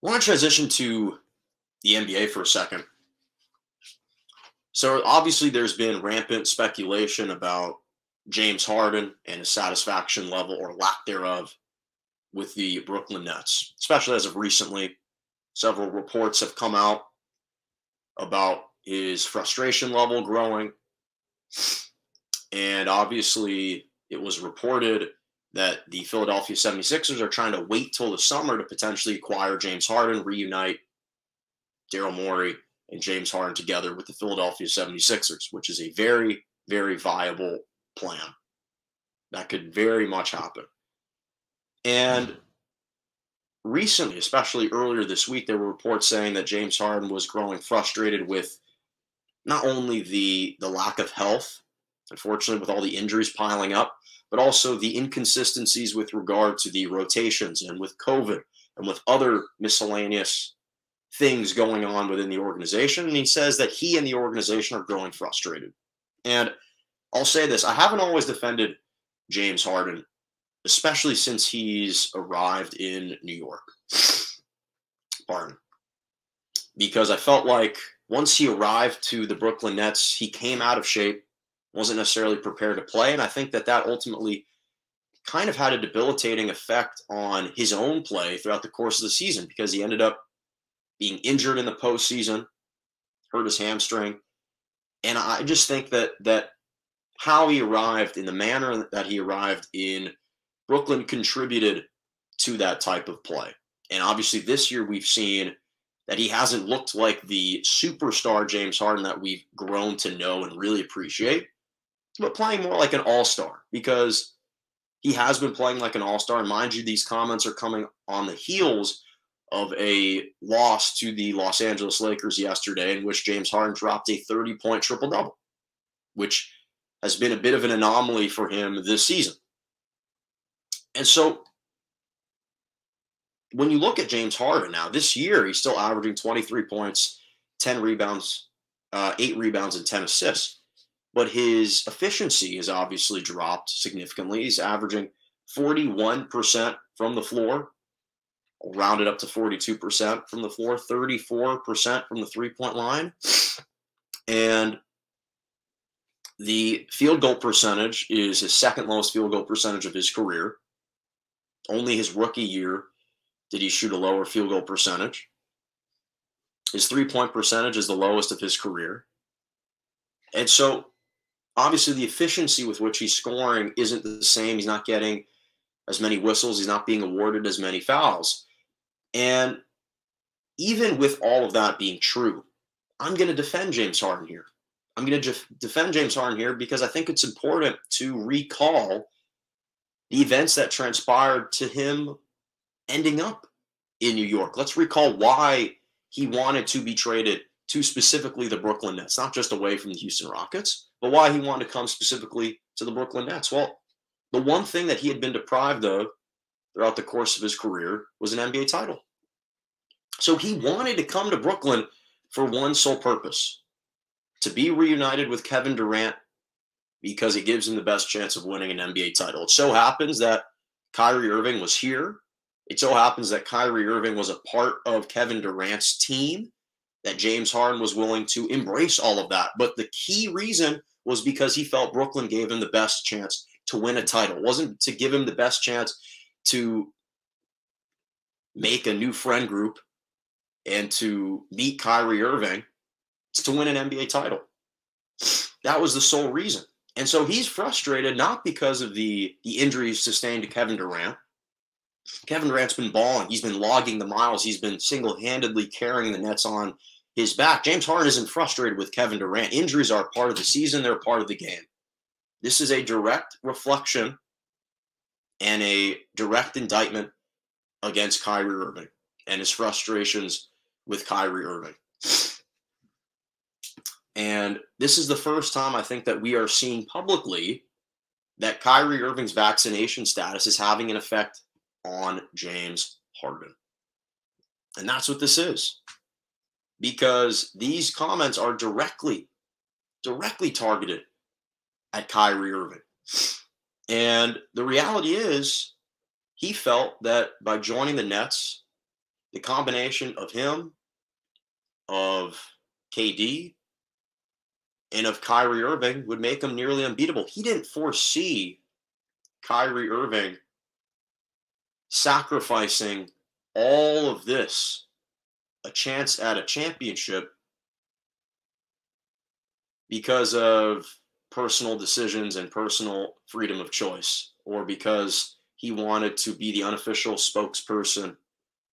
I want to transition to the NBA for a second. So obviously, there's been rampant speculation about James Harden and his satisfaction level or lack thereof with the Brooklyn Nets, especially as of recently. Several reports have come out about his frustration level growing. And obviously, it was reported that the Philadelphia 76ers are trying to wait till the summer to potentially acquire James Harden, reunite Daryl Morey and James Harden together with the Philadelphia 76ers, which is a very, very viable plan. That could very much happen. And recently, especially earlier this week, there were reports saying that James Harden was growing frustrated with not only the lack of health, unfortunately, with all the injuries piling up, but also the inconsistencies with regard to the rotations and with COVID and with other miscellaneous things going on within the organization. And he says that he and the organization are growing frustrated. And I'll say this, I haven't always defended James Harden, especially since he's arrived in New York. Pardon. Because I felt like once he arrived to the Brooklyn Nets, he came out of shape, wasn't necessarily prepared to play. And I think that that ultimately kind of had a debilitating effect on his own play throughout the course of the season because he ended up being injured in the postseason, hurt his hamstring. And I just think that how he arrived in the manner that he arrived in Brooklyn contributed to that type of play. And obviously this year we've seen that he hasn't looked like the superstar James Harden that we've grown to know and really appreciate, but playing more like an all-star because he has been playing like an all-star. And mind you, these comments are coming on the heels of a loss to the Los Angeles Lakers yesterday in which James Harden dropped a 30-point triple-double, which has been a bit of an anomaly for him this season. And so when you look at James Harden now, this year, he's still averaging 23 points, 10 rebounds, 8 rebounds, and 10 assists. But his efficiency has obviously dropped significantly. He's averaging 41% from the floor, rounded up to 42% from the floor, 34% from the three-point line. And the field goal percentage is his second lowest field goal percentage of his career. Only his rookie year did he shoot a lower field goal percentage. His three-point percentage is the lowest of his career. And so, obviously, the efficiency with which he's scoring isn't the same. He's not getting as many whistles. He's not being awarded as many fouls. And even with all of that being true, I'm going to defend James Harden here. I'm going to defend James Harden here because I think it's important to recall the events that transpired to him ending up in New York. Let's recall why he wanted to be traded to specifically the Brooklyn Nets, not just away from the Houston Rockets, but why he wanted to come specifically to the Brooklyn Nets. Well, the one thing that he had been deprived of throughout the course of his career was an NBA title. So he wanted to come to Brooklyn for one sole purpose, to be reunited with Kevin Durant because it gives him the best chance of winning an NBA title. It so happens that Kyrie Irving was here. It so happens that Kyrie Irving was a part of Kevin Durant's team, that James Harden was willing to embrace all of that. But the key reason was because he felt Brooklyn gave him the best chance to win a title. It wasn't to give him the best chance to make a new friend group and to meet Kyrie Irving. It's to win an NBA title. That was the sole reason. And so he's frustrated not because of the injuries sustained to Kevin Durant. Kevin Durant's been balling. He's been logging the miles. He's been single-handedly carrying the Nets on his back. James Harden isn't frustrated with Kevin Durant. Injuries are part of the season. They're part of the game. This is a direct reflection and a direct indictment against Kyrie Irving and his frustrations with Kyrie Irving. And this is the first time I think that we are seeing publicly that Kyrie Irving's vaccination status is having an effect on James Harden. And that's what this is. Because these comments are directly targeted at Kyrie Irving. And the reality is, he felt that by joining the Nets, the combination of him, of KD, and of Kyrie Irving would make him nearly unbeatable. He didn't foresee Kyrie Irving sacrificing all of this, a chance at a championship, because of personal decisions and personal freedom of choice, or because he wanted to be the unofficial spokesperson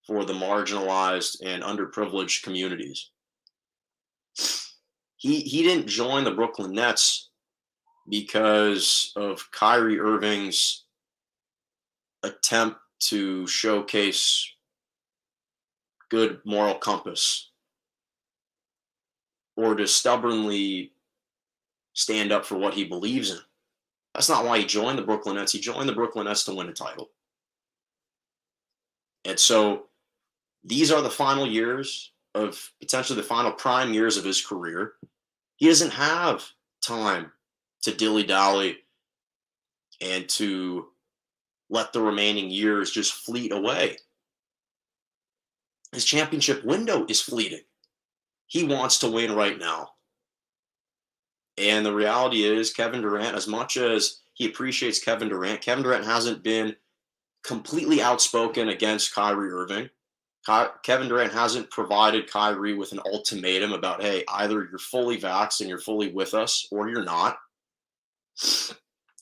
for the marginalized and underprivileged communities. He didn't join the Brooklyn Nets because of Kyrie Irving's attempt to showcase good moral compass, or to stubbornly stand up for what he believes in. That's not why he joined the Brooklyn Nets. He joined the Brooklyn Nets to win a title. And so these are the final years of, potentially the final prime years of his career. He doesn't have time to dilly-dally and to let the remaining years just fleet away. His championship window is fleeting. He wants to win right now. And the reality is, Kevin Durant, as much as he appreciates Kevin Durant hasn't been completely outspoken against Kyrie Irving. Kevin Durant hasn't provided Kyrie with an ultimatum about, hey, either you're fully vaxxed and you're fully with us, or you're not.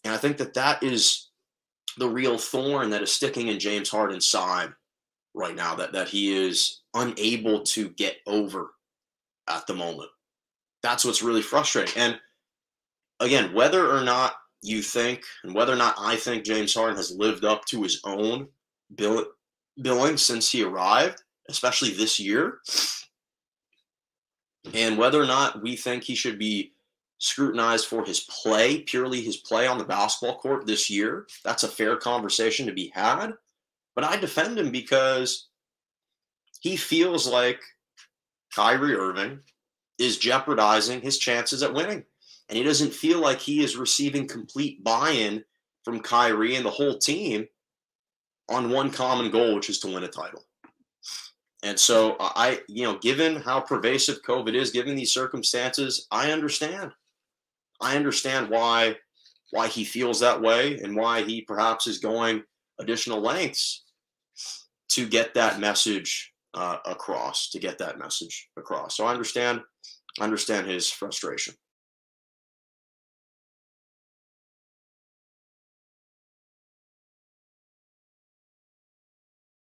And I think that is the real thorn that is sticking in James Harden's side right now, that he is unable to get over at the moment. That's what's really frustrating. And again, whether or not you think, and whether or not I think James Harden has lived up to his own billing since he arrived, especially this year, and whether or not we think he should be scrutinized for his play, purely his play on the basketball court this year, that's a fair conversation to be had. But I defend him because he feels like Kyrie Irving is jeopardizing his chances at winning. And he doesn't feel like he is receiving complete buy-in from Kyrie and the whole team on one common goal, which is to win a title. And so given how pervasive COVID is, given these circumstances, I understand. I understand why he feels that way, and why he perhaps is going additional lengths to get that message across. So I understand his frustration.